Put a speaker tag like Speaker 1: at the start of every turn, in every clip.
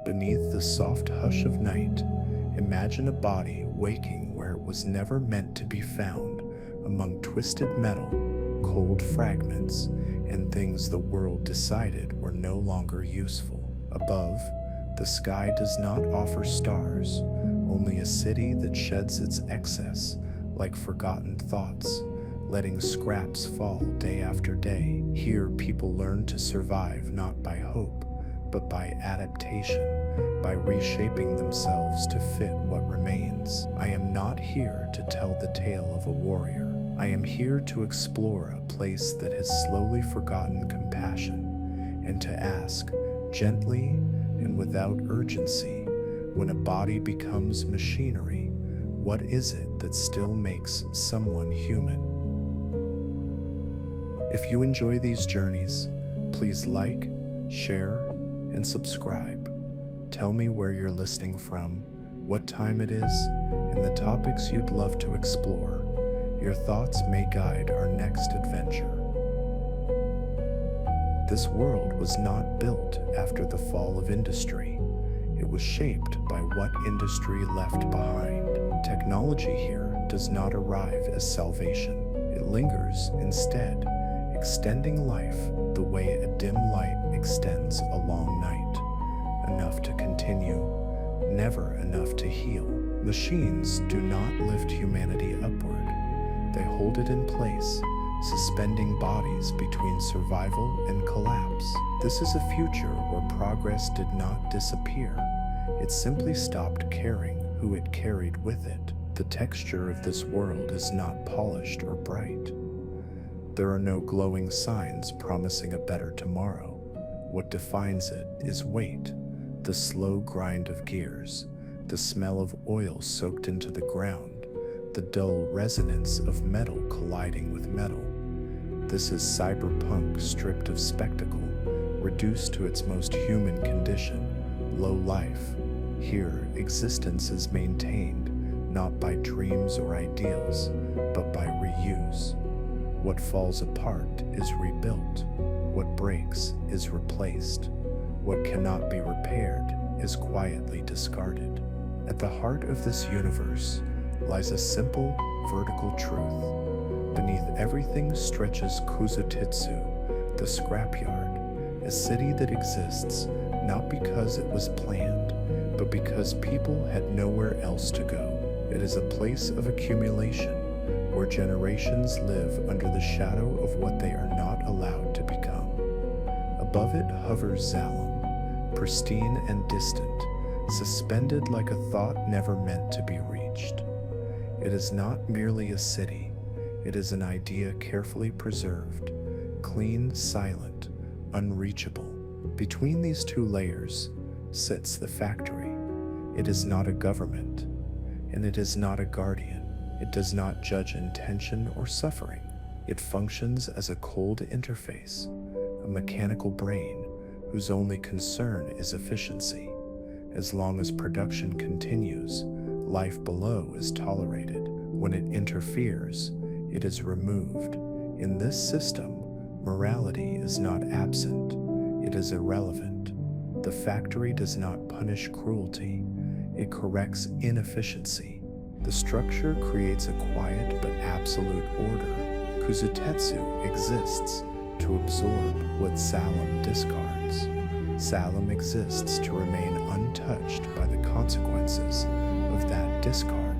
Speaker 1: Beneath the soft hush of night, imagine a body waking where it was never meant to be found, among twisted metal, cold fragments, and things the world decided were no longer useful. Above, the sky does not offer stars, only a city that sheds its excess like forgotten thoughts, letting scraps fall day after day. Here, people learn to survive not by hope, but by adaptation, by reshaping themselves to fit what remains. I am not here to tell the tale of a warrior. I am here to explore a place that has slowly forgotten compassion, and to ask, gently and without urgency, when a body becomes machinery, what is it that still makes someone human? If you enjoy these journeys, please like, share, and subscribe. Tell me where you're listening from, what time it is, and the topics you'd love to explore. Your thoughts may guide our next adventure. This world was not built after the fall of industry. It was shaped by what industry left behind. Technology here does not arrive as salvation. It lingers instead, extending life the way a dim light extends a long night. Enough to continue, never enough to heal. Machines do not lift humanity upward. They hold it in place, suspending bodies between survival and collapse. This is a future where progress did not disappear. It simply stopped caring who it carried with it. The texture of this world is not polished or bright. There are no glowing signs promising a better tomorrow. What defines it is weight, the slow grind of gears, the smell of oil soaked into the ground, the dull resonance of metal colliding with metal. This is cyberpunk stripped of spectacle, reduced to its most human condition, low life. Here, existence is maintained not by dreams or ideals, but by reuse. What falls apart is rebuilt. What breaks is replaced. What cannot be repaired is quietly discarded. At the heart of this universe lies a simple, vertical truth. Beneath everything stretches Kuzutitsu, the scrapyard, a city that exists not because it was planned, but because people had nowhere else to go. It is a place of accumulation, where generations live under the shadow of what they are not allowed to become. Above it hovers Zalem, pristine and distant, suspended like a thought never meant to be reached. It is not merely a city, it is an idea carefully preserved, clean, silent, unreachable. Between these two layers sits the factory. It is not a government, and it is not a guardian. It does not judge intention or suffering. It functions as a cold interface, a mechanical brain whose only concern is efficiency. As long as production continues, life below is tolerated. When it interferes, it is removed. In this system, morality is not absent, it is irrelevant. The factory does not punish cruelty, it corrects inefficiency. The structure creates a quiet but absolute order. Kuzutetsu exists to absorb what Salem discards. Salem exists to remain untouched by the consequences of that discard,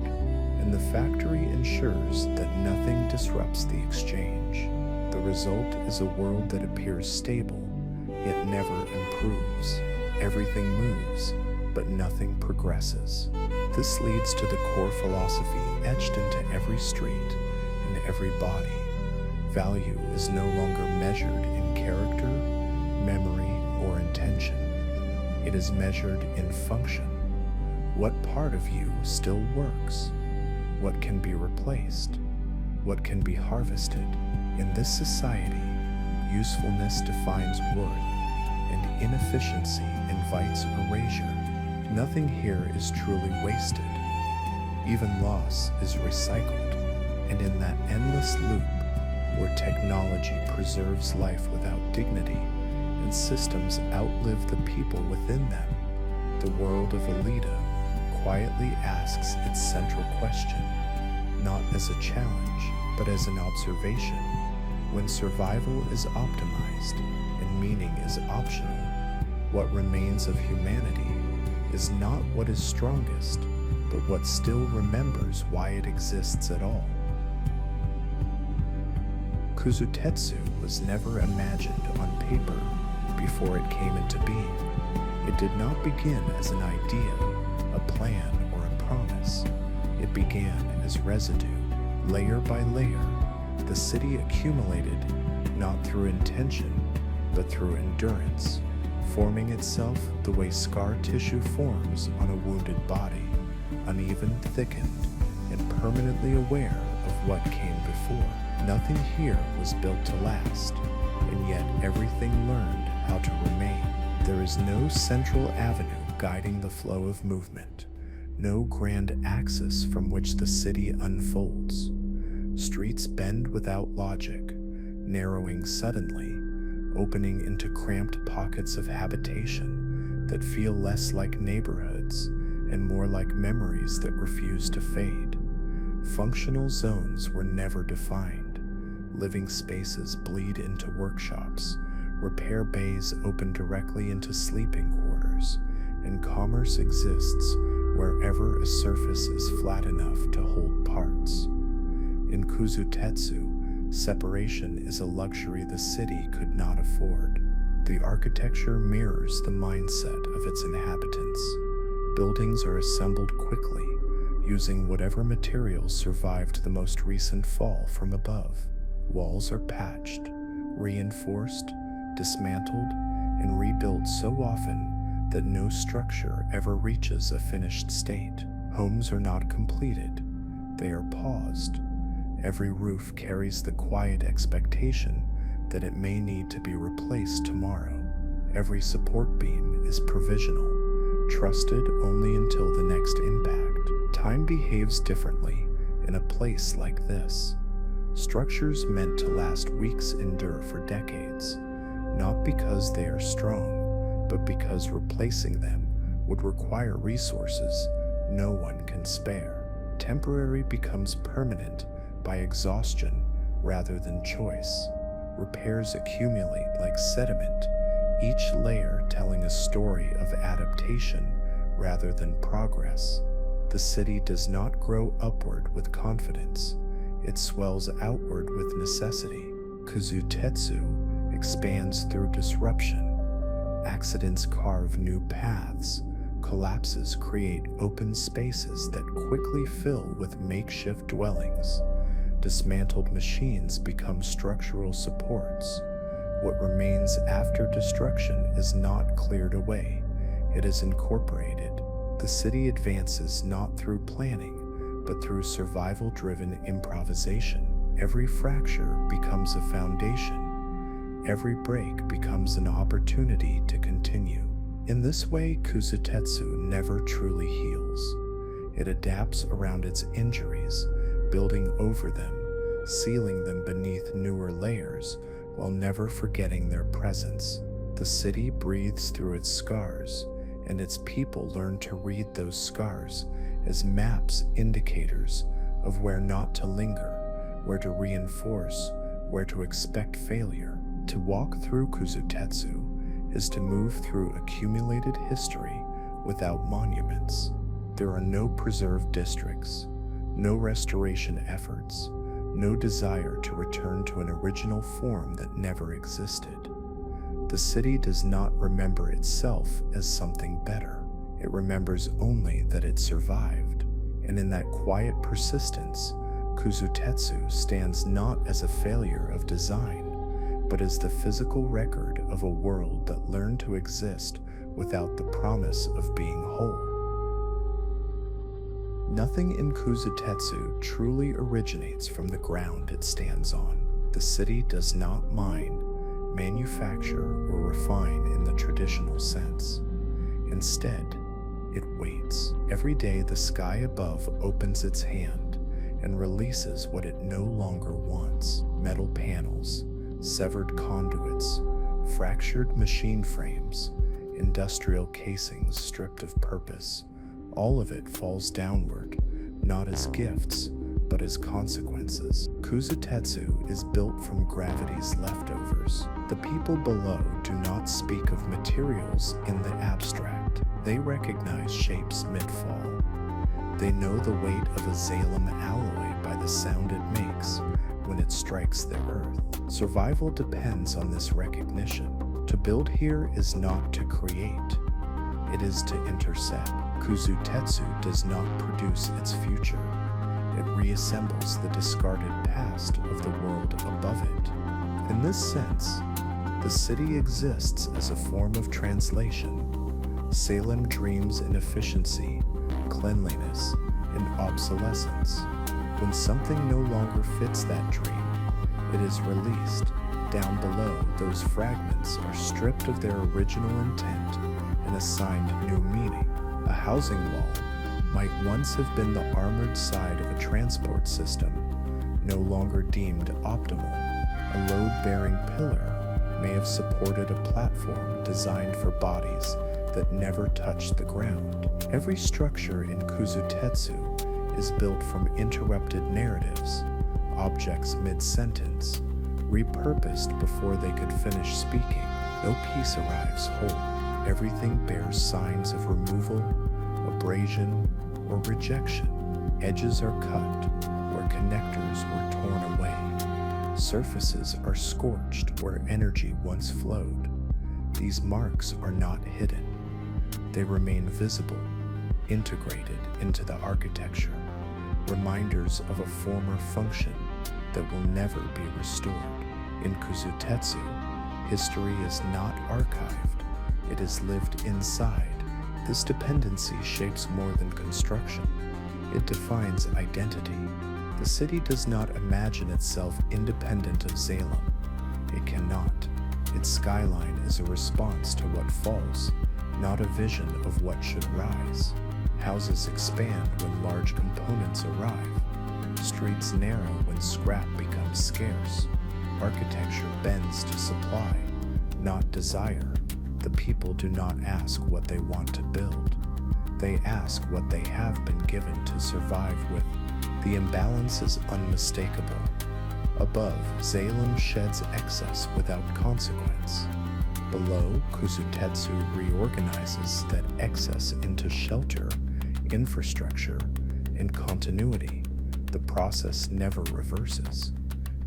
Speaker 1: and the factory ensures that nothing disrupts the exchange. The result is a world that appears stable, yet never improves. Everything moves, but nothing progresses. This leads to the core philosophy etched into every street and every body. Value is no longer measured in character, memory, or intention. It is measured in function. What part of you still works? What can be replaced? What can be harvested? In this society, usefulness defines worth, and inefficiency invites erasure. Nothing here is truly wasted. Even loss is recycled, and in that endless loop, where technology preserves life without dignity, and systems outlive the people within them, The world of Alita quietly asks its central question, not as a challenge, but as an observation. When survival is optimized and meaning is optional, what remains of humanity is not what is strongest, but what still remembers why it exists at all. Kuzutetsu was never imagined on paper before it came into being. It did not begin as an idea, a plan, or a promise. It began as residue, layer by layer. The city accumulated not through intention, but through endurance, forming itself the way scar tissue forms on a wounded body, uneven, thickened, and permanently aware of what came before. Nothing here was built to last, and yet everything learned how to remain. There is no central avenue guiding the flow of movement, no grand axis from which the city unfolds. Streets bend without logic, narrowing suddenly, opening into cramped pockets of habitation that feel less like neighborhoods and more like memories that refuse to fade. Functional zones were never defined. Living spaces bleed into workshops, repair bays open directly into sleeping quarters, and commerce exists wherever a surface is flat enough to hold parts. In Kuzutetsu, separation is a luxury the city could not afford. The architecture mirrors the mindset of its inhabitants. Buildings are assembled quickly, using whatever materials survived the most recent fall from above. Walls are patched, reinforced, dismantled, and rebuilt so often that no structure ever reaches a finished state. Homes are not completed, they are paused. Every roof carries the quiet expectation that it may need to be replaced tomorrow. Every support beam is provisional, trusted only until the next impact. Time behaves differently in a place like this. Structures meant to last weeks endure for decades, not because they are strong, but because replacing them would require resources no one can spare. Temporary becomes permanent by exhaustion rather than choice. Repairs accumulate like sediment, each layer telling a story of adaptation rather than progress. The city does not grow upward with confidence, it swells outward with necessity. Kuzutetsu expands through disruption. Accidents carve new paths, collapses create open spaces that quickly fill with makeshift dwellings. Dismantled machines become structural supports. What remains after destruction is not cleared away, it is incorporated. The city advances not through planning, but through survival-driven improvisation. Every fracture becomes a foundation. Every break becomes an opportunity to continue. In this way, Kuzutetsu never truly heals. It adapts around its injuries, building over them, sealing them beneath newer layers, while never forgetting their presence. The city breathes through its scars, and its people learn to read those scars as maps, indicators of where not to linger, where to reinforce, where to expect failure. To walk through Kuzutetsu is to move through accumulated history without monuments. There are no preserved districts, no restoration efforts, no desire to return to an original form that never existed. The city does not remember itself as something better. It remembers only that it survived, and in that quiet persistence, Kuzutetsu stands not as a failure of design, but as the physical record of a world that learned to exist without the promise of being whole. Nothing in Kuzutetsu truly originates from the ground it stands on. The city does not mine, manufacture, or refine in the traditional sense. Instead, it waits. Every day the sky above opens its hand and releases what it no longer wants. Metal panels, severed conduits, fractured machine frames, industrial casings stripped of purpose. All of it falls downward, not as gifts, but as consequences. Kuzutetsu is built from gravity's leftovers. The people below do not speak of materials in the abstract. They recognize shapes mid-fall. They know the weight of a Zalem alloy by the sound it makes when it strikes the earth. Survival depends on this recognition. To build here is not to create. It is to intercept. Kuzutetsu does not produce its future. It reassembles the discarded past of the world above it. In this sense, the city exists as a form of translation. Salem dreams in efficiency, cleanliness, and obsolescence. When something no longer fits that dream, it is released. Down below, those fragments are stripped of their original intent and assigned new meaning. A housing wall might once have been the armored side of a transport system, no longer deemed optimal. A load-bearing pillar may have supported a platform designed for bodies that never touched the ground. Every structure in Kuzutetsu is built from interrupted narratives, objects mid-sentence, repurposed before they could finish speaking. No piece arrives whole. Everything bears signs of removal, abrasion, or rejection. Edges are cut where connectors were torn away. Surfaces are scorched where energy once flowed. These marks are not hidden. They remain visible, integrated into the architecture, reminders of a former function that will never be restored. In Kuzutetsu, history is not archived, it is lived inside. This dependency shapes more than construction. It defines identity. The city does not imagine itself independent of Zalem. It cannot. Its skyline is a response to what falls, not a vision of what should rise. Houses expand when large components arrive. Streets narrow when scrap becomes scarce. Architecture bends to supply, not desire. The people do not ask what they want to build. They ask what they have been given to survive with. The imbalance is unmistakable. Above, Zalem sheds excess without consequence. Below, Kuzutetsu reorganizes that excess into shelter, infrastructure, and continuity. The process never reverses.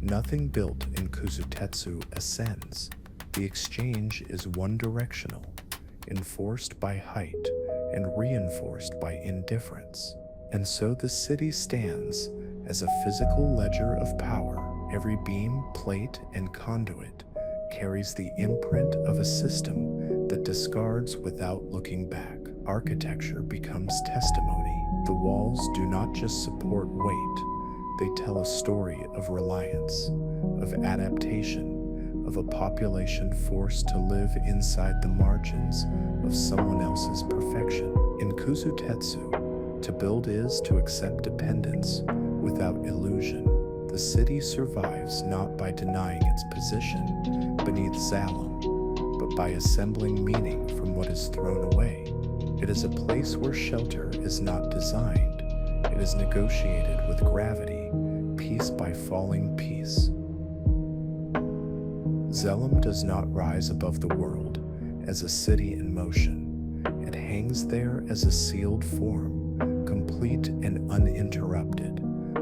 Speaker 1: Nothing built in Kuzutetsu ascends. The exchange is one-directional, enforced by height and reinforced by indifference. And so the city stands as a physical ledger of power. Every beam, plate, and conduit carries the imprint of a system that discards without looking back. Architecture becomes testimony. The walls do not just support weight, they tell a story of reliance, of adaptation, of a population forced to live inside the margins of someone else's perfection. In Kuzutetsu, to build is to accept dependence without illusion. The city survives not by denying its position beneath Zalem, but by assembling meaning from what is thrown away. It is a place where shelter is not designed. It is negotiated with gravity, piece by falling piece. Zalem does not rise above the world as a city in motion. It hangs there as a sealed form, complete and uninterrupted,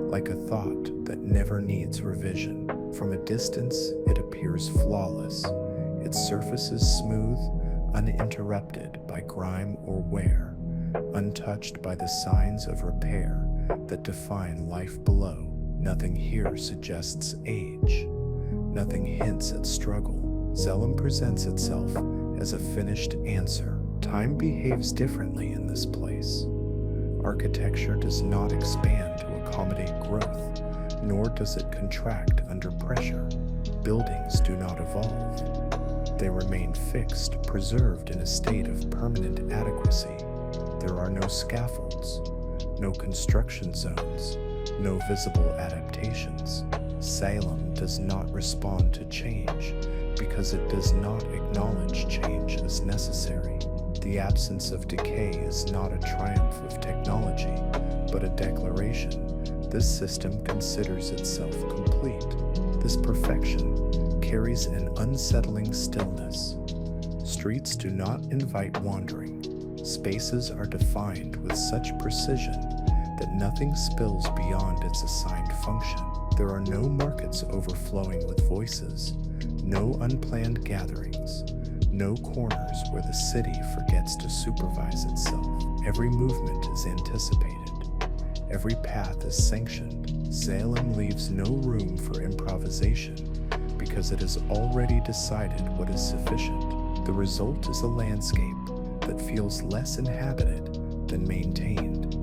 Speaker 1: like a thought that never needs revision. From a distance, it appears flawless, its surface is smooth, uninterrupted by grime or wear, untouched by the signs of repair that define life below. Nothing here suggests age. Nothing hints at struggle. Zalem presents itself as a finished answer. Time behaves differently in this place. Architecture does not expand to accommodate growth, nor does it contract under pressure. Buildings do not evolve. They remain fixed, preserved in a state of permanent adequacy. There are no scaffolds, no construction zones, no visible adaptations. Salem does not respond to change, because it does not acknowledge change as necessary. The absence of decay is not a triumph of technology, but a declaration. This system considers itself complete. This perfection carries an unsettling stillness. Streets do not invite wandering. Spaces are defined with such precision that nothing spills beyond its assigned function. There are no markets overflowing with voices, no unplanned gatherings, no corners where the city forgets to supervise itself. Every movement is anticipated. Every path is sanctioned. Salem leaves no room for improvisation because it has already decided what is sufficient. The result is a landscape that feels less inhabited than maintained.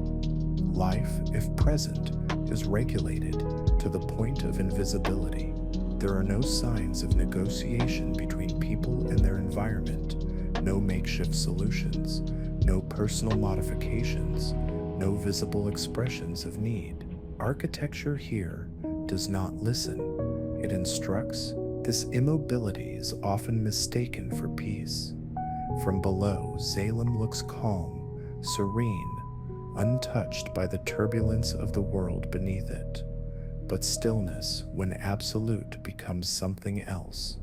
Speaker 1: Life, if present, is regulated to the point of invisibility. There are no signs of negotiation between people and their environment, no makeshift solutions, no personal modifications, no visible expressions of need. Architecture here does not listen, it instructs. This immobility is often mistaken for peace. From below, Salem looks calm, serene, untouched by the turbulence of the world beneath it. But stillness, when absolute, becomes something else.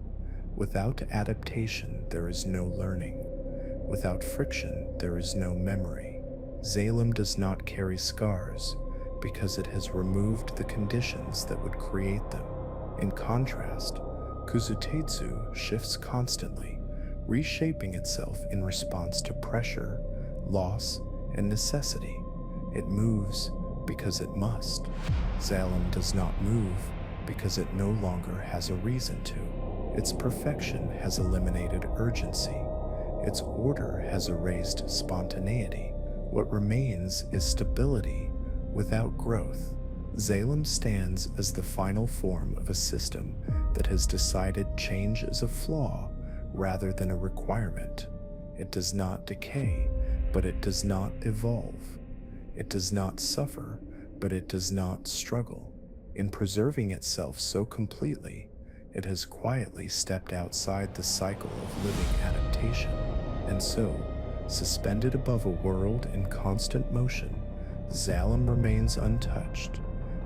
Speaker 1: Without adaptation, there is no learning. Without friction, there is no memory. Salem does not carry scars because it has removed the conditions that would create them. In contrast, Kuzutetsu shifts constantly, reshaping itself in response to pressure, loss, and necessity. It moves because it must. Salem does not move because it no longer has a reason to. Its perfection has eliminated urgency. Its order has erased spontaneity. What remains is stability without growth. Salem stands as the final form of a system that has decided change is a flaw rather than a requirement. It does not decay, but it does not evolve. It does not suffer, but it does not struggle. In preserving itself so completely, it has quietly stepped outside the cycle of living adaptation. And so, suspended above a world in constant motion, Salem remains untouched,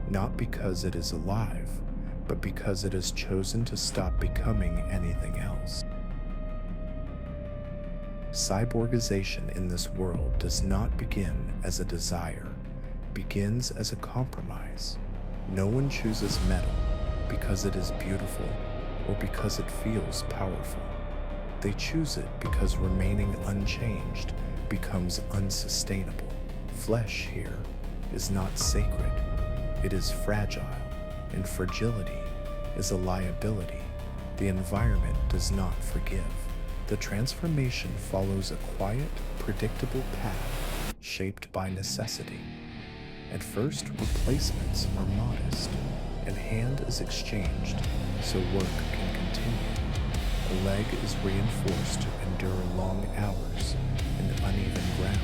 Speaker 1: not because it is alive, but because it has chosen to stop becoming anything else. Cyborgization in this world does not begin as a desire, it begins as a compromise. No one chooses metal because it is beautiful or because it feels powerful. They choose it because remaining unchanged becomes unsustainable. Flesh here is not sacred, it is fragile, and fragility is a liability. The environment does not forgive. The transformation follows a quiet, predictable path shaped by necessity. At first, replacements are modest, and hand is exchanged so work can continue. A leg is reinforced to endure long hours in uneven ground.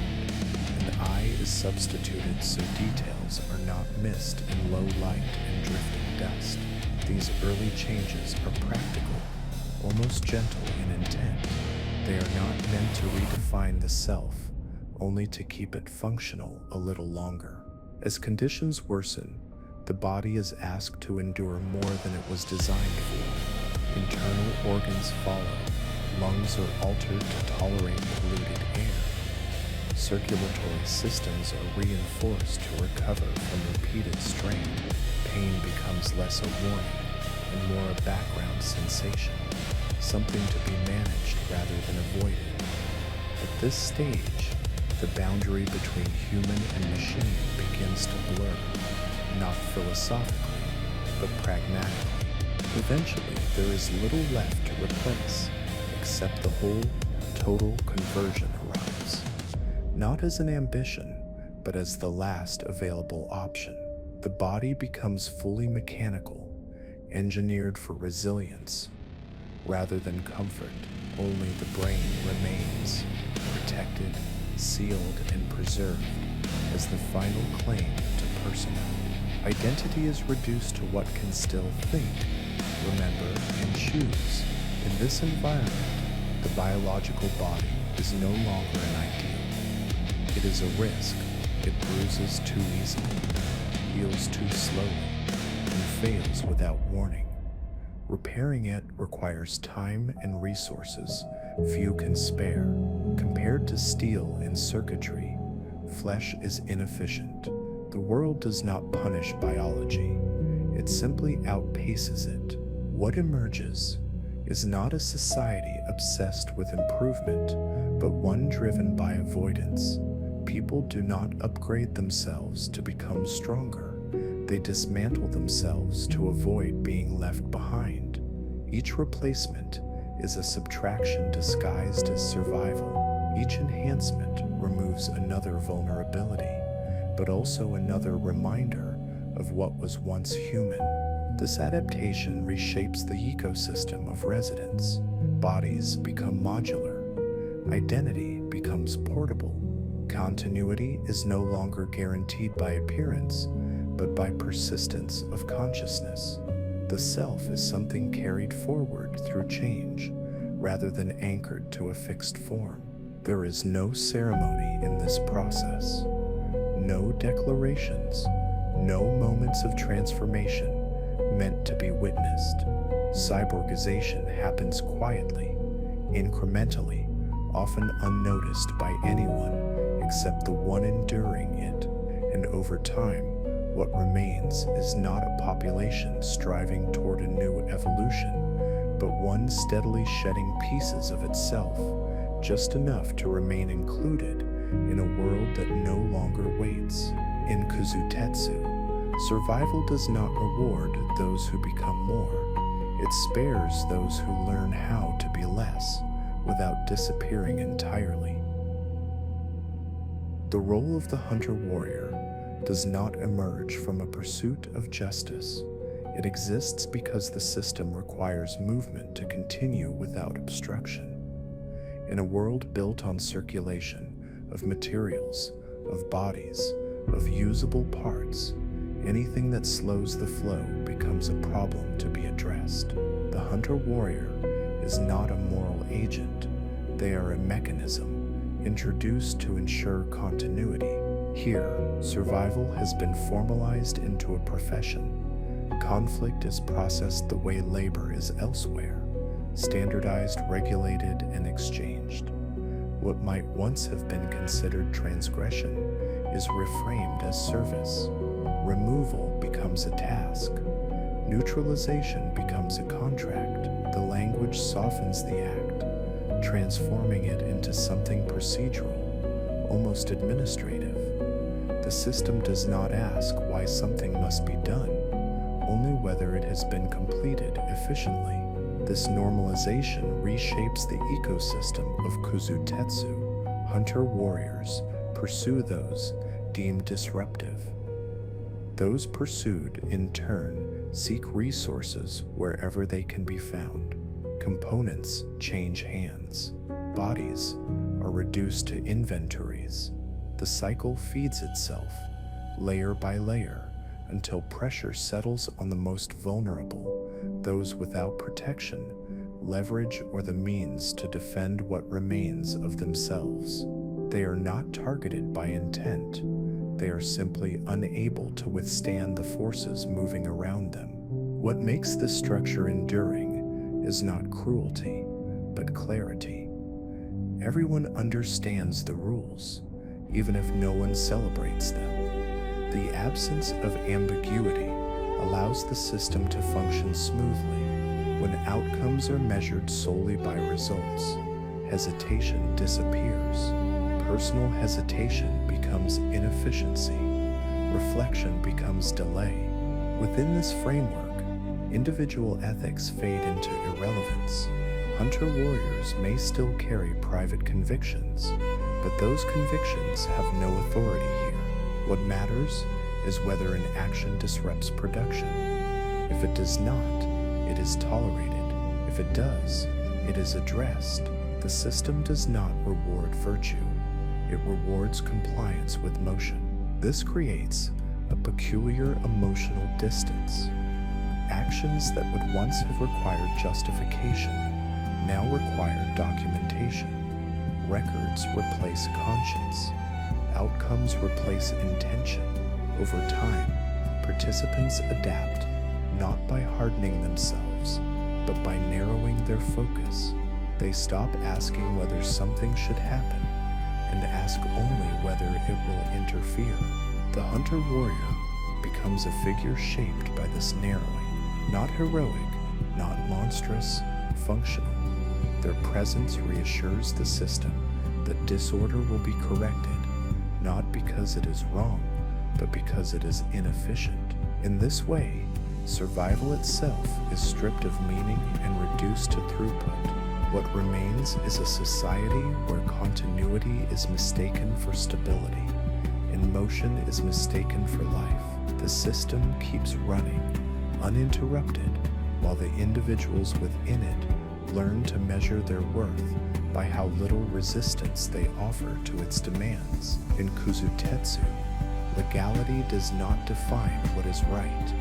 Speaker 1: An eye is substituted so details are not missed in low light and drifting dust. These early changes are practical, almost gentle in intent. They are not meant to redefine the self, only to keep it functional a little longer. As conditions worsen, the body is asked to endure more than it was designed for. Internal organs follow. Lungs are altered to tolerate polluted air. Circulatory systems are reinforced to recover from repeated strain. Pain becomes less a warning and more a background sensation, something to be managed rather than avoided. At this stage, the boundary between human and machine begins to blur, not philosophically, but pragmatically. Eventually, there is little left to replace, except the whole, total conversion arrives. Not as an ambition, but as the last available option. The body becomes fully mechanical, engineered for resilience. Rather than comfort, only the brain remains, protected, sealed, and preserved as the final claim to personhood. Identity is reduced to what can still think, remember, and choose. In this environment, the biological body is no longer an ideal. It is a risk. It bruises too easily, heals too slowly, and fails without warning. Repairing it requires time and resources few can spare. Compared to steel and circuitry, flesh is inefficient. The world does not punish biology, it simply outpaces it. What emerges is not a society obsessed with improvement, but one driven by avoidance. People do not upgrade themselves to become stronger. They dismantle themselves to avoid being left behind. Each replacement is a subtraction disguised as survival. Each enhancement removes another vulnerability, but also another reminder of what was once human. This adaptation reshapes the ecosystem of residence. Bodies become modular. Identity becomes portable. Continuity is no longer guaranteed by appearance, but by persistence of consciousness. The self is something carried forward through change, rather than anchored to a fixed form. There is no ceremony in this process, no declarations, no moments of transformation meant to be witnessed. Cyborgization happens quietly, incrementally, often unnoticed by anyone except the one enduring it, and over time, what remains is not a population striving toward a new evolution, but one steadily shedding pieces of itself, just enough to remain included in a world that no longer waits. In Kuzutetsu, survival does not reward those who become more. It spares those who learn how to be less without disappearing entirely. The role of the hunter-warrior does not emerge from a pursuit of justice. It exists because the system requires movement to continue without obstruction. In a world built on circulation of materials, of bodies, of usable parts, anything that slows the flow becomes a problem to be addressed. The hunter-warrior is not a moral agent. They are a mechanism introduced to ensure continuity. Here, survival has been formalized into a profession. Conflict is processed the way labor is elsewhere, standardized, regulated, and exchanged. What might once have been considered transgression is reframed as service. Removal becomes a task. Neutralization becomes a contract. The language softens the act, transforming it into something procedural, almost administrative. The system does not ask why something must be done, only whether it has been completed efficiently. This normalization reshapes the ecosystem of Kuzutetsu. Hunter-warriors pursue those deemed disruptive. Those pursued, in turn, seek resources wherever they can be found. Components change hands. Bodies are reduced to inventories. The cycle feeds itself, layer by layer, until pressure settles on the most vulnerable, those without protection, leverage, or the means to defend what remains of themselves. They are not targeted by intent. They are simply unable to withstand the forces moving around them. What makes this structure enduring is not cruelty, but clarity. Everyone understands the rules, even if no one celebrates them. The absence of ambiguity allows the system to function smoothly. When outcomes are measured solely by results, hesitation disappears. Personal hesitation becomes inefficiency. Reflection becomes delay. Within this framework, individual ethics fade into irrelevance. Hunter-warriors may still carry private convictions, but those convictions have no authority here. What matters is whether an action disrupts production. If it does not, it is tolerated. If it does, it is addressed. The system does not reward virtue. It rewards compliance with motion. This creates a peculiar emotional distance. Actions that would once have required justification now require documentation. Records replace conscience. Outcomes replace intention. Over time, participants adapt, not by hardening themselves, but by narrowing their focus. They stop asking whether something should happen and ask only whether it will interfere. The hunter-warrior becomes a figure shaped by this narrowing, not heroic, not monstrous, functional. Their presence reassures the system that disorder will be corrected, not because it is wrong, but because it is inefficient. In this way, survival itself is stripped of meaning and reduced to throughput. What remains is a society where continuity is mistaken for stability, and motion is mistaken for life. The system keeps running, uninterrupted, while the individuals within it learn to measure their worth by how little resistance they offer to its demands. In Kuzutetsu, legality does not define what is right.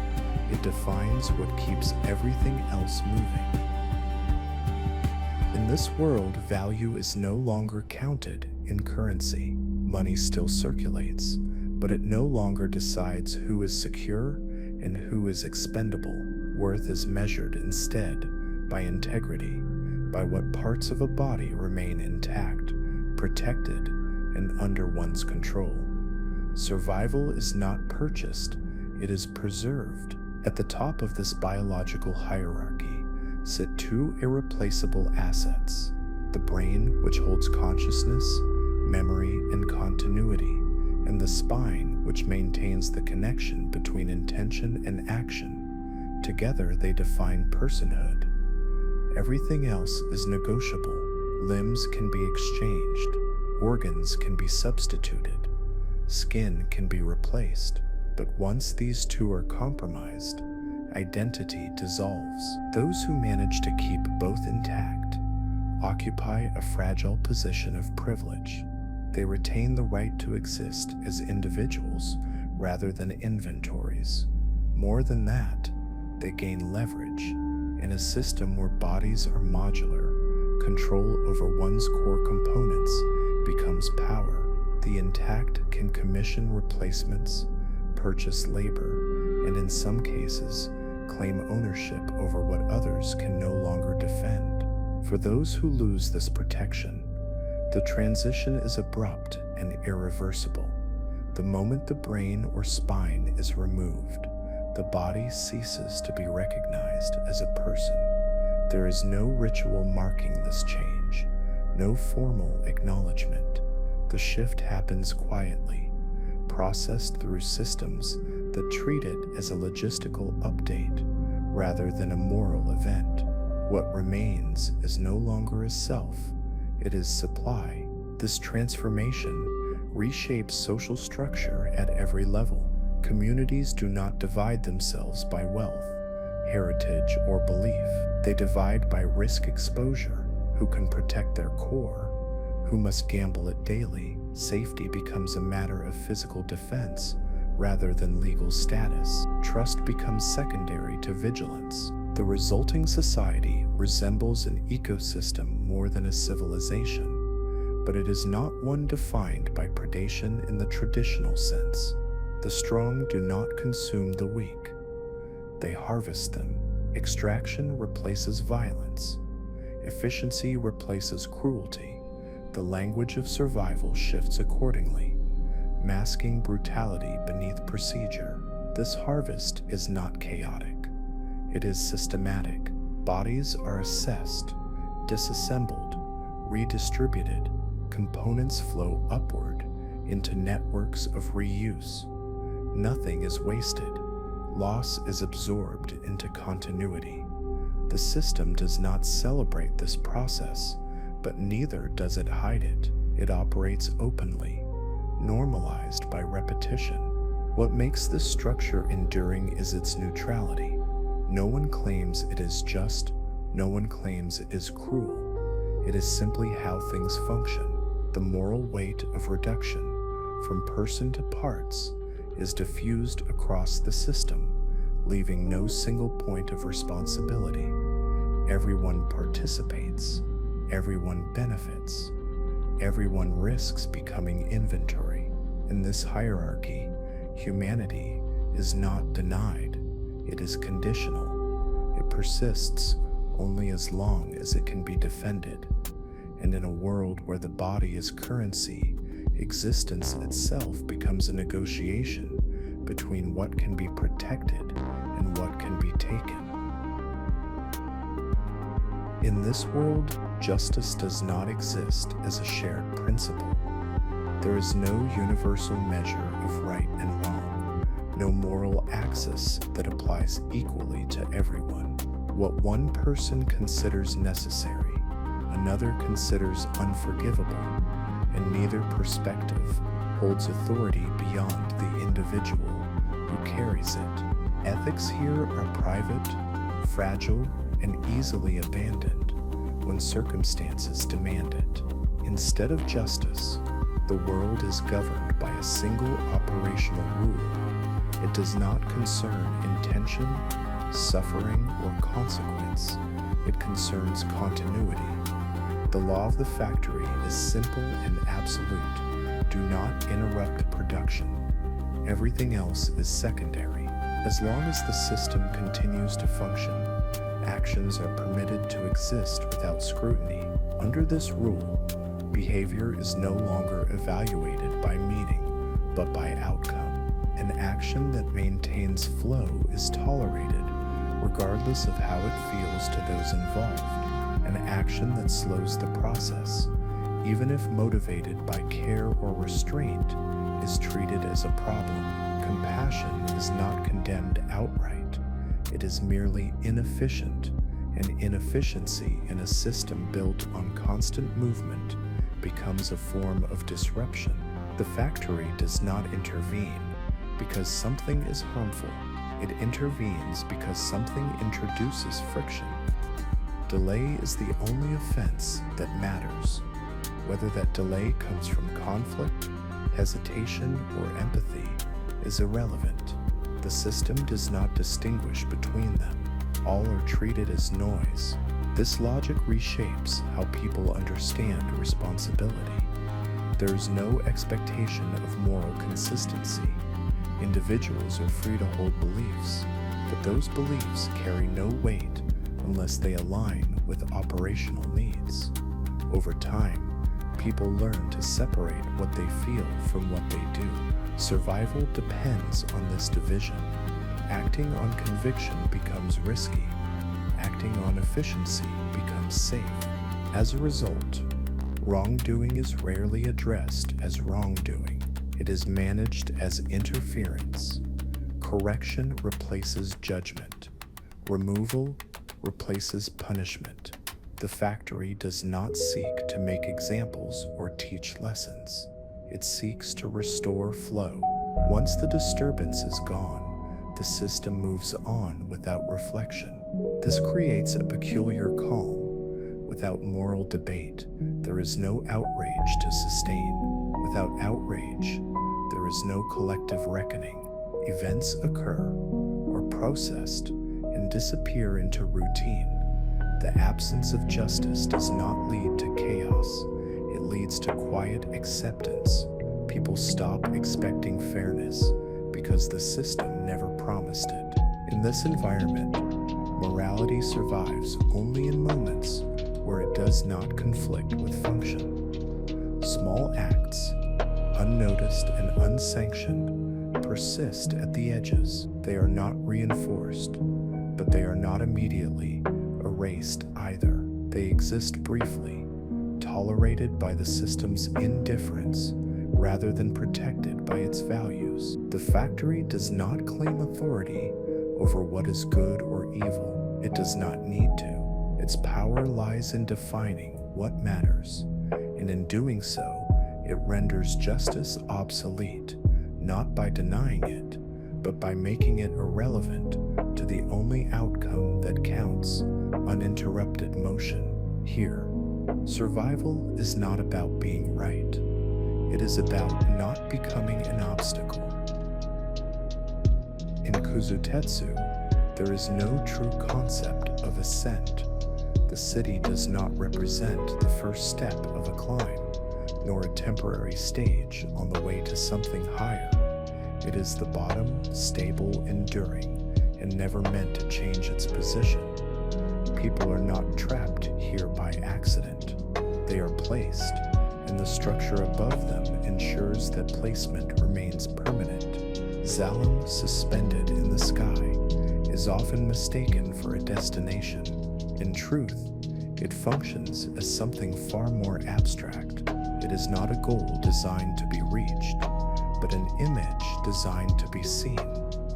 Speaker 1: It defines what keeps everything else moving. In this world, value is no longer counted in currency. Money still circulates, but it no longer decides who is secure and who is expendable. Worth is measured instead by integrity, by what parts of a body remain intact, protected, and under one's control. Survival is not purchased, it is preserved. At the top of this biological hierarchy sit two irreplaceable assets: the brain, which holds consciousness, memory, and continuity, and the spine, which maintains the connection between intention and action. Together, they define personhood. Everything else is negotiable. Limbs can be exchanged, organs can be substituted, skin can be replaced. But once these two are compromised, identity dissolves. Those who manage to keep both intact occupy a fragile position of privilege. They retain the right to exist as individuals rather than inventories. More than that, they gain leverage. In a system where bodies are modular, control over one's core components becomes power. The intact can commission replacements, purchase labor, and in some cases, claim ownership over what others can no longer defend. For those who lose this protection, the transition is abrupt and irreversible. The moment the brain or spine is removed, the body ceases to be recognized as a person. There is no ritual marking this change, no formal acknowledgement. The shift happens quietly, processed through systems that treat it as a logistical update rather than a moral event. What remains is no longer a self, it is supply. This transformation reshapes social structure at every level. Communities do not divide themselves by wealth, heritage, or belief. They divide by risk exposure: who can protect their core, who must gamble it daily. Safety becomes a matter of physical defense rather than legal status. Trust becomes secondary to vigilance. The resulting society resembles an ecosystem more than a civilization, but it is not one defined by predation in the traditional sense. The strong do not consume the weak. They harvest them. Extraction replaces violence. Efficiency replaces cruelty. The language of survival shifts accordingly, masking brutality beneath procedure. This harvest is not chaotic. It is systematic. Bodies are assessed, disassembled, redistributed. Components flow upward into networks of reuse. Nothing is wasted. Loss is absorbed into continuity. The system does not celebrate this process, but neither does it hide it. It operates openly, normalized by repetition. What makes this structure enduring is its neutrality. No one claims it is just, no one claims it is cruel. It is simply how things function. The moral weight of reduction, from person to parts, is diffused across the system, leaving no single point of responsibility. Everyone participates, everyone benefits, everyone risks becoming inventory. In this hierarchy, humanity is not denied, it is conditional. It persists only as long as it can be defended. And in a world where the body is currency, existence itself becomes a negotiation between what can be protected and what can be taken. In this world, justice does not exist as a shared principle. There is no universal measure of right and wrong, no moral axis that applies equally to everyone. What one person considers necessary, another considers unforgivable, and neither perspective holds authority beyond the individual who carries it. Ethics here are private, fragile, and easily abandoned when circumstances demand it. Instead of justice, the world is governed by a single operational rule. It does not concern intention, suffering, or consequence. It concerns continuity. The law of the factory is simple and absolute. Do not interrupt production. Everything else is secondary. As long as the system continues to function, actions are permitted to exist without scrutiny. Under this rule, behavior is no longer evaluated by meaning, but by outcome. An action that maintains flow is tolerated, regardless of how it feels to those involved. An action that slows the process, even if motivated by care or restraint, is treated as a problem. Compassion is not condemned outright. It is merely inefficient, and inefficiency in a system built on constant movement becomes a form of disruption. The factory does not intervene because something is harmful. It intervenes because something introduces friction. Delay is the only offense that matters. Whether that delay comes from conflict, hesitation, or empathy is irrelevant. The system does not distinguish between them. All are treated as noise. This logic reshapes how people understand responsibility. There is no expectation of moral consistency. Individuals are free to hold beliefs, but those beliefs carry no weight unless they align with operational needs. Over time, people learn to separate what they feel from what they do. Survival depends on this division. Acting on conviction becomes risky. Acting on efficiency becomes safe. As a result, wrongdoing is rarely addressed as wrongdoing. It is managed as interference. Correction replaces judgment. Removal replaces punishment. The factory does not seek to make examples or teach lessons. It seeks to restore flow. Once the disturbance is gone, the system moves on without reflection. This creates a peculiar calm. Without moral debate, there is no outrage to sustain. Without outrage, there is no collective reckoning. Events occur, are processed, and disappear into routine. The absence of justice does not lead to chaos. It leads to quiet acceptance. People stop expecting fairness because the system never promised it. In this environment, morality survives only in moments where it does not conflict with function. Small acts, unnoticed and unsanctioned, persist at the edges. They are not reinforced, but they are not immediately erased either. They exist briefly, tolerated by the system's indifference rather than protected by its values. The factory does not claim authority over what is good or evil. It does not need to. Its power lies in defining what matters, and in doing so, it renders justice obsolete, not by denying it, but by making it irrelevant to the only outcome that counts: uninterrupted motion. Here, survival is not about being right. It is about not becoming an obstacle. In Kuzutetsu, there is no true concept of ascent. The city does not represent the first step of a climb, nor a temporary stage on the way to something higher. It is the bottom, stable, enduring, and never meant to change its position. People are not trapped here by accident. They are placed, and the structure above them ensures that placement remains permanent. Zalem, suspended in the sky, is often mistaken for a destination. In truth, it functions as something far more abstract. It is not a goal designed to be reached, but an image designed to be seen.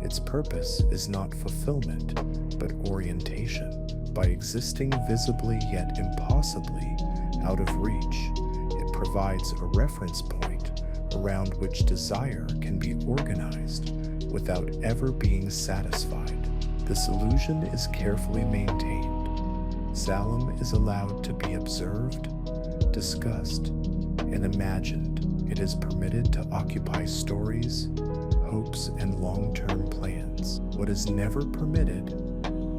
Speaker 1: Its purpose is not fulfillment, but orientation. By existing visibly yet impossibly out of reach, it provides a reference point around which desire can be organized without ever being satisfied. This illusion is carefully maintained. Zalem is allowed to be observed, discussed, and imagined. It is permitted to occupy stories, hopes, and long-term plans. What is never permitted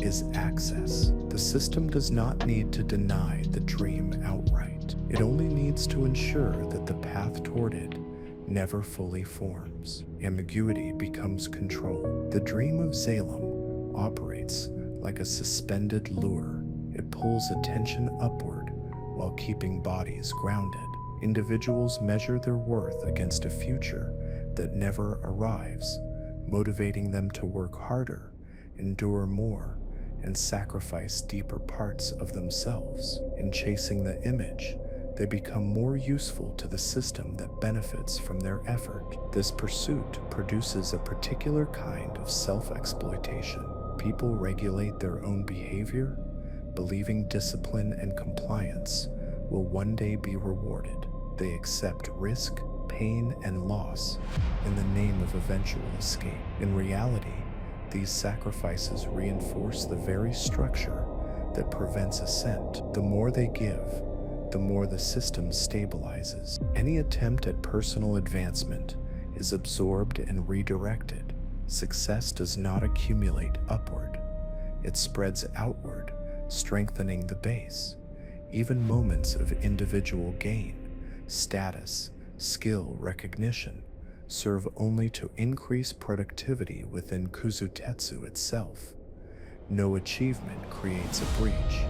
Speaker 1: is access. The system does not need to deny the dream outright. It only needs to ensure that the path toward it never fully forms. Ambiguity becomes control. The dream of Zalem operates like a suspended lure. It pulls attention upward while keeping bodies grounded. Individuals measure their worth against a future that never arrives, motivating them to work harder, endure more, and sacrifice deeper parts of themselves. In chasing the image, they become more useful to the system that benefits from their effort. This pursuit produces a particular kind of self-exploitation. People regulate their own behavior, believing discipline and compliance will one day be rewarded. They accept risk, pain, and loss in the name of eventual escape. In reality, these sacrifices reinforce the very structure that prevents ascent. The more they give, the more the system stabilizes. Any attempt at personal advancement is absorbed and redirected. Success does not accumulate upward. It spreads outward, strengthening the base. Even moments of individual gain, status, skill, recognition serve only to increase productivity within Kuzutetsu itself. No achievement creates a breach.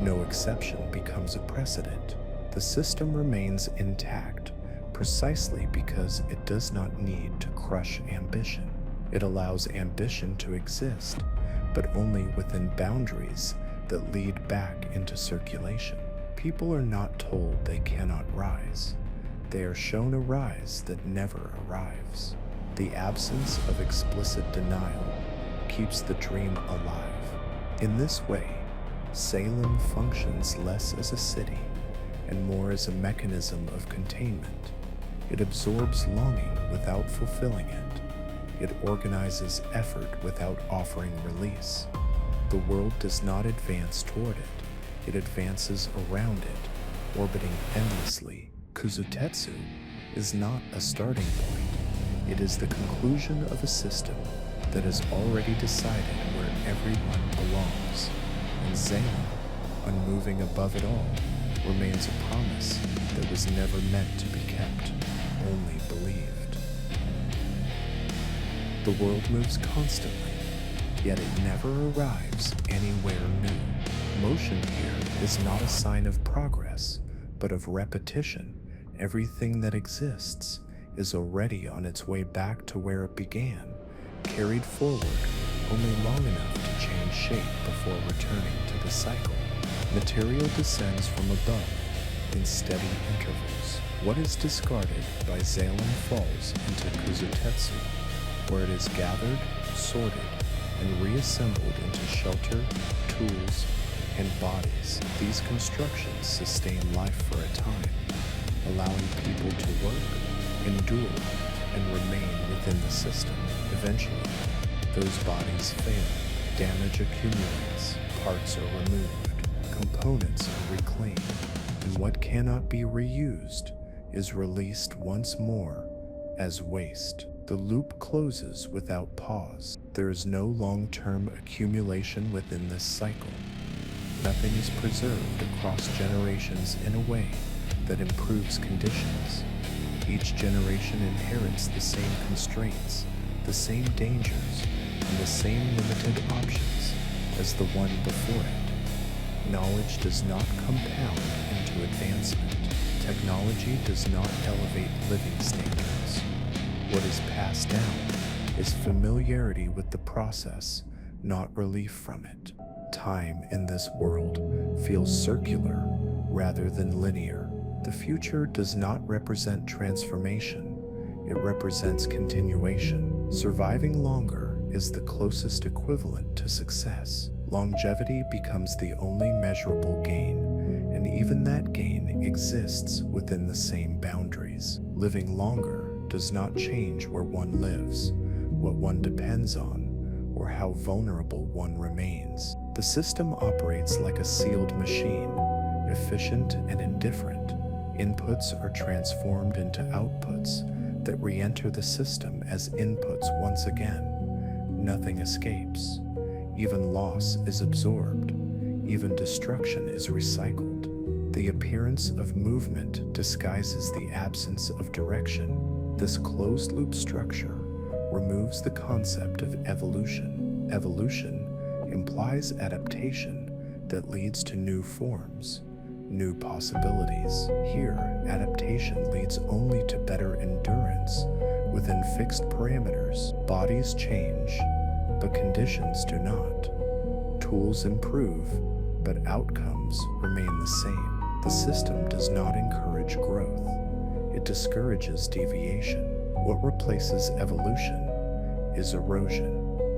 Speaker 1: No exception becomes a precedent. The system remains intact precisely because it does not need to crush ambition. It allows ambition to exist, but only within boundaries that lead back into circulation. People are not told they cannot rise. They are shown a rise that never arrives. The absence of explicit denial keeps the dream alive. In this way, Salem functions less as a city and more as a mechanism of containment. It absorbs longing without fulfilling it. It organizes effort without offering release. The world does not advance toward it. It advances around it, orbiting endlessly. Kuzutetsu is not a starting point. It is the conclusion of a system that has already decided where everyone belongs. And Zalem, unmoving above it all, remains a promise that was never meant to be kept, only believed. The world moves constantly, yet it never arrives anywhere new. Motion here is not a sign of progress, but of repetition. Everything that exists is already on its way back to where it began, carried forward only long enough to change shape before returning to the cycle. Material descends from above in steady intervals. What is discarded by Zalem falls into Kuzutetsu, where it is gathered, sorted, and reassembled into shelter, tools, and bodies. These constructions sustain life for a time, allowing people to work, endure, and remain within the system. Eventually, those bodies fail, damage accumulates, parts are removed, components are reclaimed, and what cannot be reused is released once more as waste. The loop closes without pause. There is no long-term accumulation within this cycle. Nothing is preserved across generations in a way that improves conditions. Each generation inherits the same constraints, the same dangers, and the same limited options as the one before it. Knowledge does not compound into advancement. Technology does not elevate living standards. What is passed down is familiarity with the process, not relief from it. Time in this world feels circular rather than linear. The future does not represent transformation, it represents continuation. Surviving longer is the closest equivalent to success. Longevity becomes the only measurable gain, and even that gain exists within the same boundaries. Living longer does not change where one lives, what one depends on, or how vulnerable one remains. The system operates like a sealed machine, efficient and indifferent. Inputs are transformed into outputs that re-enter the system as inputs once again. Nothing escapes. Even loss is absorbed. Even destruction is recycled. The appearance of movement disguises the absence of direction. This closed-loop structure removes the concept of evolution. Evolution implies adaptation that leads to new forms, new possibilities. Here, adaptation leads only to better endurance within fixed parameters. Bodies change, but conditions do not. Tools improve, but outcomes remain the same. The system does not encourage growth. It discourages deviation. What replaces evolution is erosion.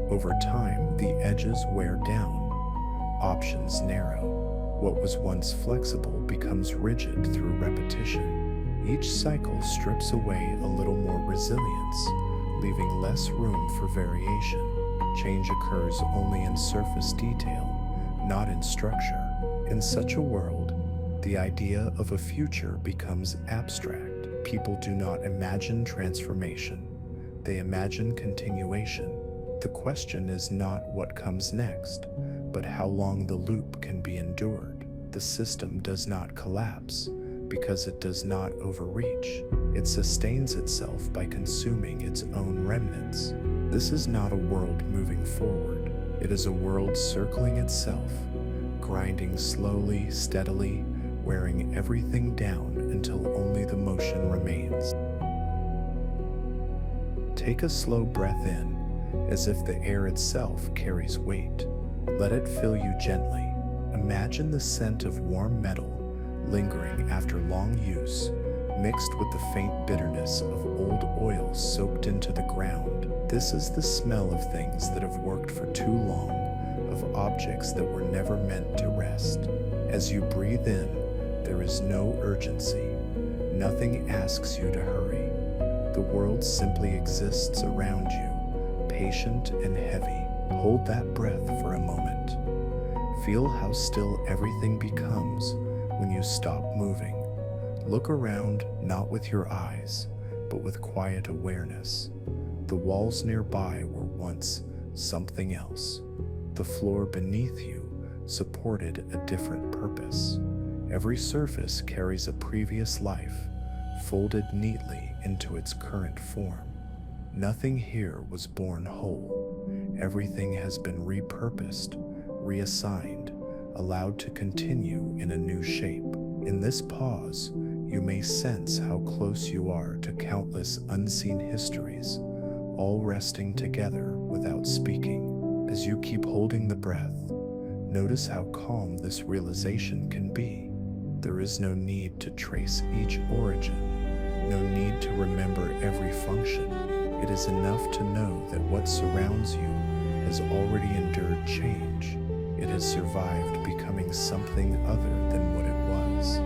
Speaker 1: Over time, the edges wear down. Options narrow. What was once flexible becomes rigid through repetition. Each cycle strips away a little more resilience, leaving less room for variation. Change occurs only in surface detail, not in structure. In such a world, the idea of a future becomes abstract. People do not imagine transformation. They imagine continuation. The question is not what comes next, but how long the loop can be endured. The system does not collapse because it does not overreach. It sustains itself by consuming its own remnants. This is not a world moving forward. It is a world circling itself, grinding slowly, steadily, wearing everything down until only the motion remains. Take a slow breath in, as if the air itself carries weight. Let it fill you gently. Imagine the scent of warm metal lingering after long use, mixed with the faint bitterness of old oil soaked into the ground. This is the smell of things that have worked for too long, of objects that were never meant to rest. As you breathe in, there is no urgency. Nothing asks you to hurry. The world simply exists around you, patient and heavy. Hold that breath for a moment. Feel how still everything becomes when you stop moving. Look around, not with your eyes, but with quiet awareness. The walls nearby were once something else. The floor beneath you supported a different purpose. Every surface carries a previous life, folded neatly into its current form. Nothing here was born whole. Everything has been repurposed, reassigned, allowed to continue in a new shape. In this pause, you may sense how close you are to countless unseen histories, all resting together without speaking. As you keep holding the breath, notice how calm this realization can be. There is no need to trace each origin, no need to remember every function. It is enough to know that what surrounds you has already endured change. It has survived becoming something other than what it was.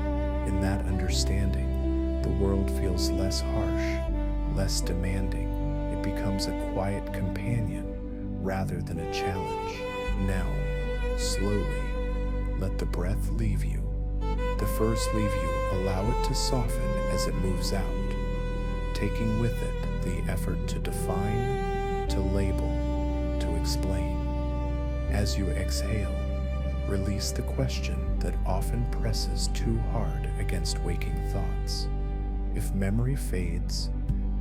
Speaker 1: In that understanding, the world feels less harsh, less demanding. It becomes a quiet companion rather than a challenge. Now, slowly, let the breath leave you. The first leave you, allow it to soften as it moves out, taking with it the effort to define, to label, to explain. As you exhale, Release the question that often presses too hard against waking thoughts. If memory fades,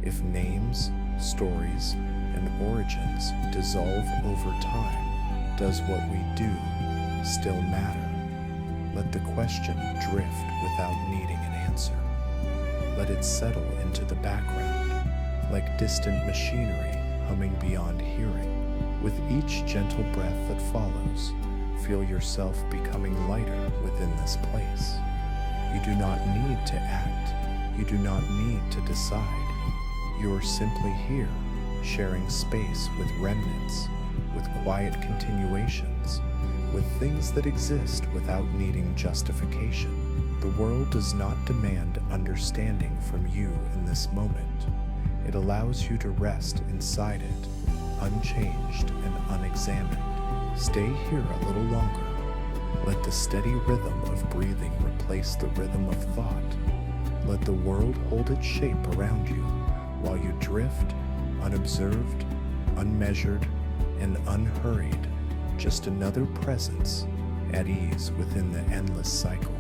Speaker 1: if names, stories, and origins dissolve over time, does what we do still matter? Let the question drift without needing an answer. Let it settle into the background, like distant machinery humming beyond hearing. With each gentle breath that follows, feel yourself becoming lighter within this place. You do not need to act. You do not need to decide. You are simply here, sharing space with remnants, with quiet continuations, with things that exist without needing justification. The world does not demand understanding from you in this moment. It allows you to rest inside it, unchanged and unexamined. Stay here a little longer. Let the steady rhythm of breathing replace the rhythm of thought. Let the world hold its shape around you while you drift, unobserved, unmeasured, and unhurried. Just another presence at ease within the endless cycle.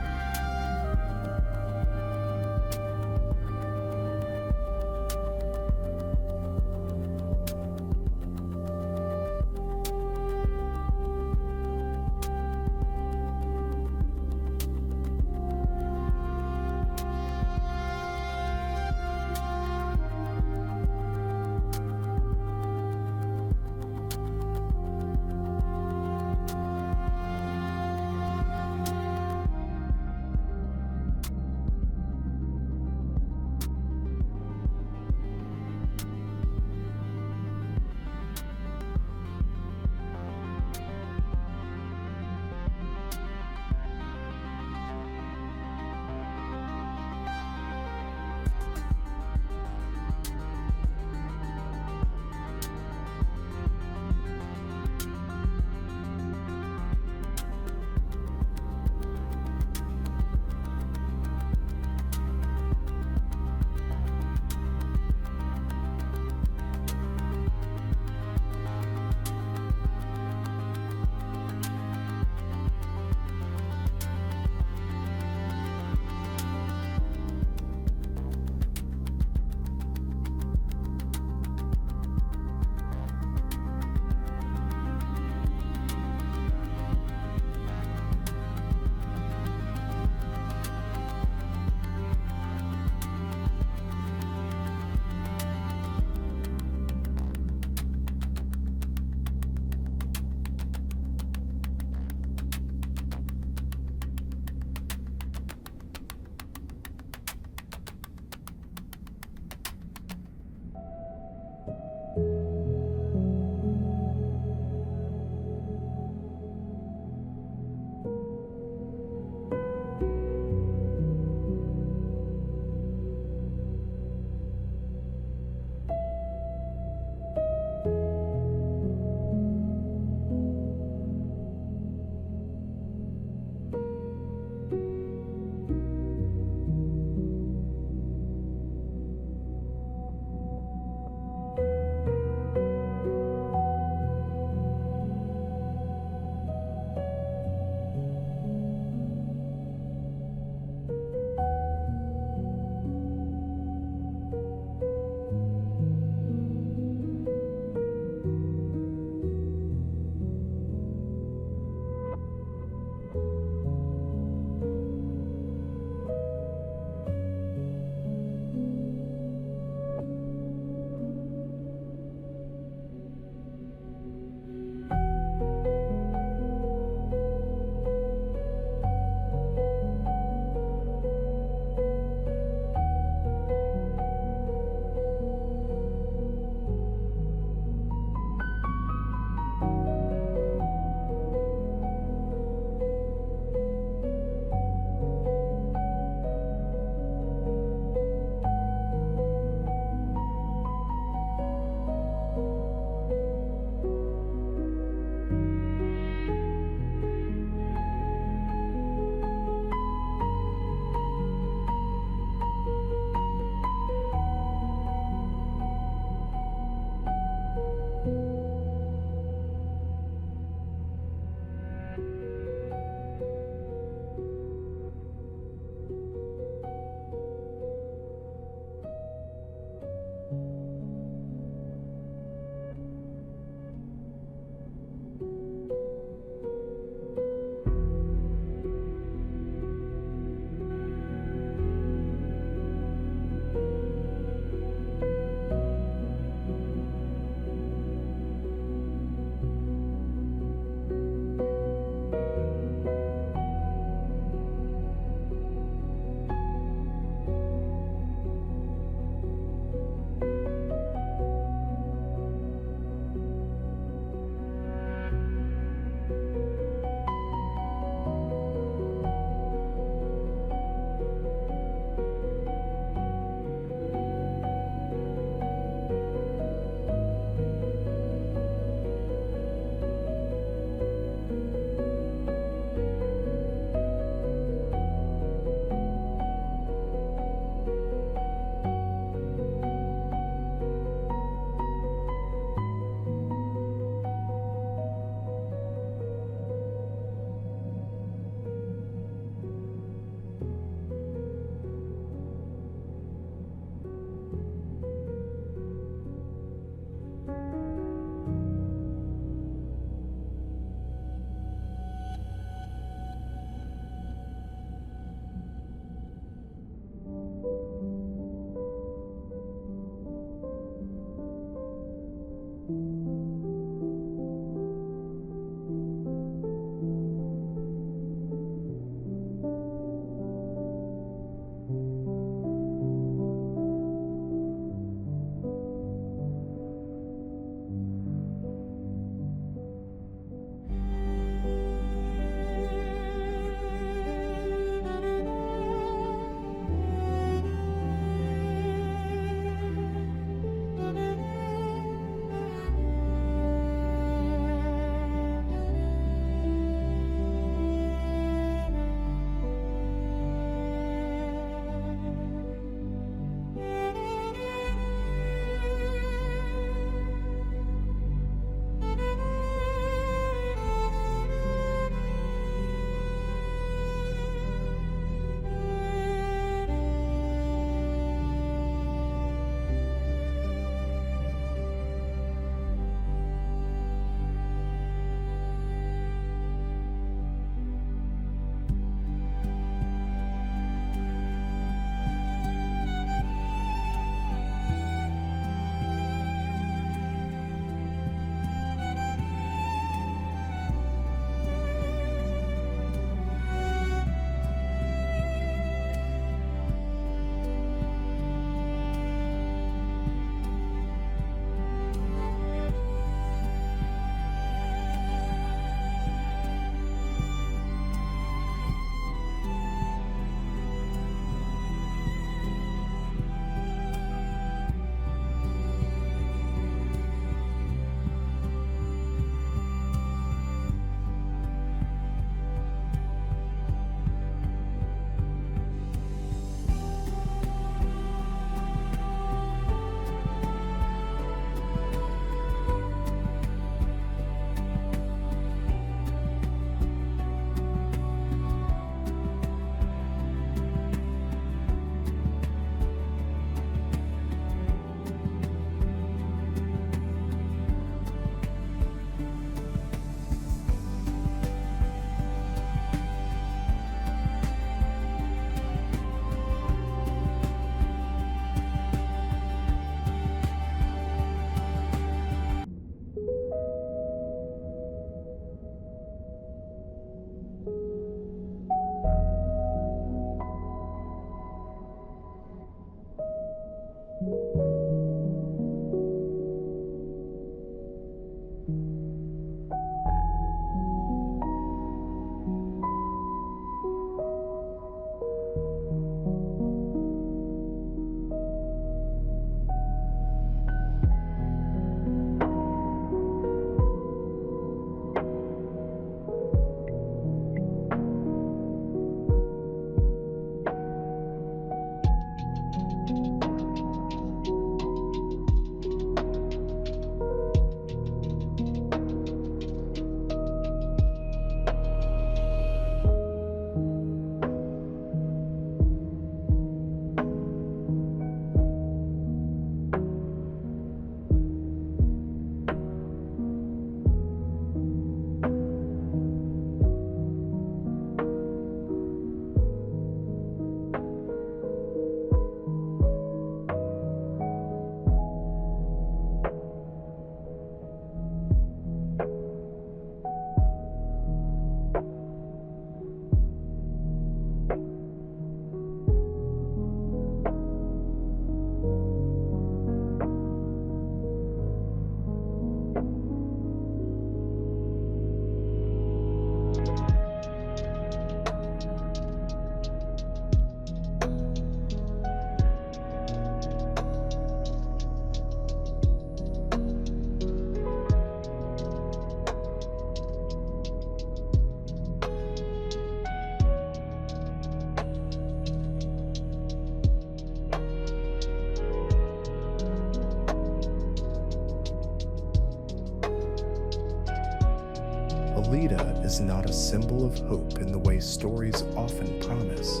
Speaker 1: Alita is not a symbol of hope in the way stories often promise.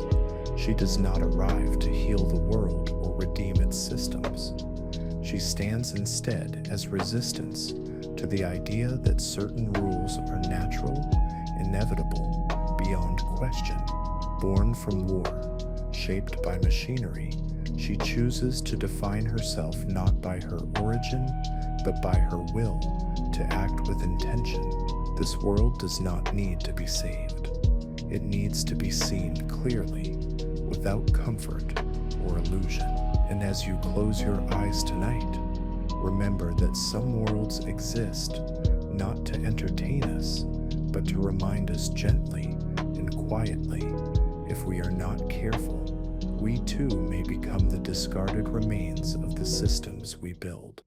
Speaker 1: She does not arrive to heal the world or redeem its systems. She stands instead as resistance to the idea that certain rules are natural, inevitable, beyond question. Born from war, shaped by machinery, she chooses to define herself not by her origin, but by her will to act with intention. This world does not need to be saved. It needs to be seen clearly, without comfort or illusion. And as you close your eyes tonight, remember that some worlds exist not to entertain us, but to remind us gently and quietly. If we are not careful, we too may become the discarded remains of the systems we build.